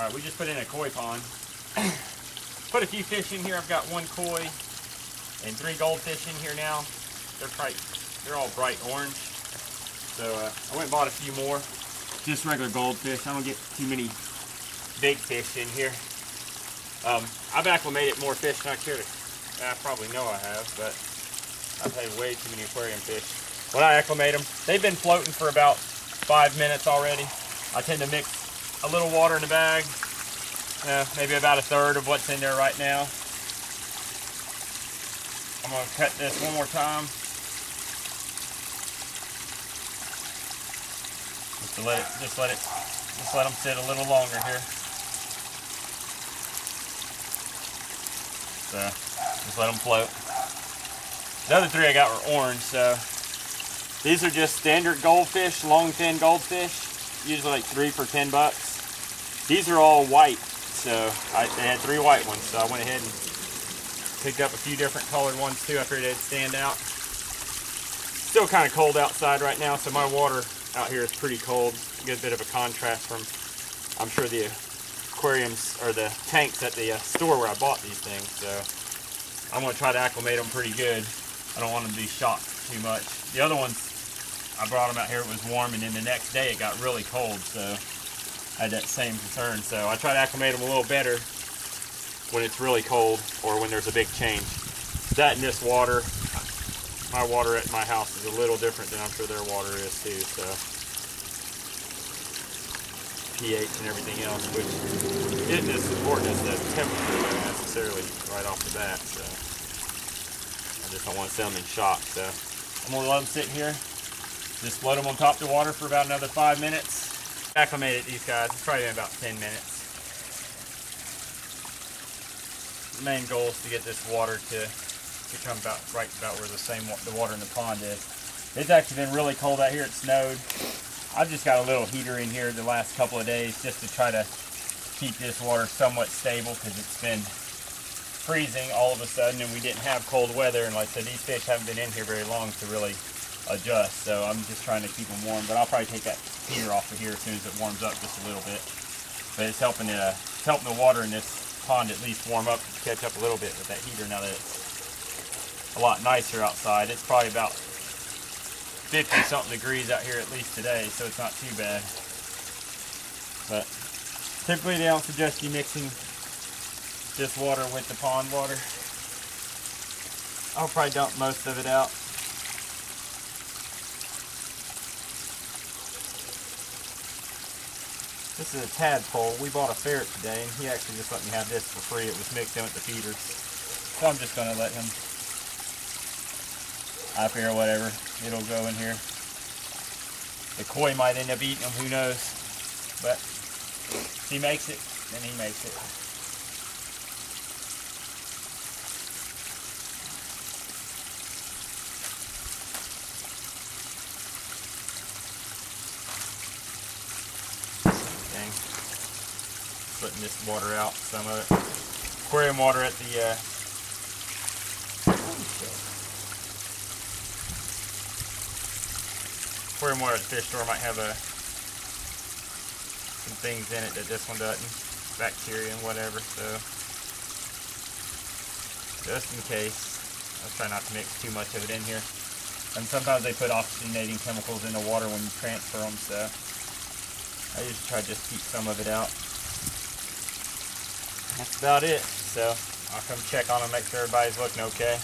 All right, we just put in a koi pond. Put a few fish in here. I've got 1 koi and 3 goldfish in here now. They're all bright orange. So I went and bought a few more. Just regular goldfish. I don't get too many big fish in here. I've acclimated more fish than I care to. I probably know I have, but I've had way too many aquarium fish. When I acclimate them, they've been floating for about 5 minutes already. I tend to mix a little water in the bag, maybe about 1/3 of what's in there right now. I'm gonna cut this one more time. Just let them sit a little longer here. So just let them float. The other 3 I got were orange, so these are just standard goldfish, long fin goldfish, usually like 3 for $10. These are all white, so they had 3 white ones, so I went ahead and picked up a few different colored ones too. I figured they'd stand out. Still kind of cold outside right now, so my water out here is pretty cold. Get a bit of a contrast from, I'm sure, the aquariums or the tanks at the store where I bought these things. So I'm going to try to acclimate them pretty good. I don't want them to be shocked too much. The other ones, I brought them out here, it was warm, and then the next day it got really cold, so I had that same concern. So I try to acclimate them a little better when it's really cold or when there's a big change. That and this water, my water at my house is a little different than I'm sure their water is too, so pH and everything else, which isn't as important as the temperature necessarily right off the bat, so I just don't want to send them in shock. So I'm going to let them sit here, just float them on top of the water for about another 5 minutes. Acclimated these guys, it's probably been about 10 minutes. The main goal is to get this water to come right about where the water in the pond is. It's actually been really cold out here. It snowed. I've just got a little heater in here the last couple of days just to try to keep this water somewhat stable, because it's been freezing all of a sudden and we didn't have cold weather, and like I said, these fish haven't been in here very long to really adjust, so I'm just trying to keep them warm. But I'll probably take that heater off of here as soon as it warms up just a little bit. But it's helping the water in this pond at least warm up, catch up a little bit with that heater now that it's a lot nicer outside. It's probably about 50-something degrees out here at least today, so it's not too bad. But typically they don't suggest you mixing this water with the pond water. I'll probably dump most of it out. This is a tadpole. We bought a ferret today, and he actually just let me have this for free. It was mixed in with the feeders. So I'm just going to let him, I figure whatever, it'll go in here. The koi might end up eating them, who knows. But if he makes it, then he makes it. Putting this water out, some of it. Aquarium water at the aquarium water at the fish store might have some things in it that this one doesn't, bacteria and whatever. So just in case, I'll try not to mix too much of it in here. And sometimes they put oxygenating chemicals in the water when you transfer them, so I usually try to just keep some of it out. That's about it. So I'll come check on them, make sure everybody's looking okay.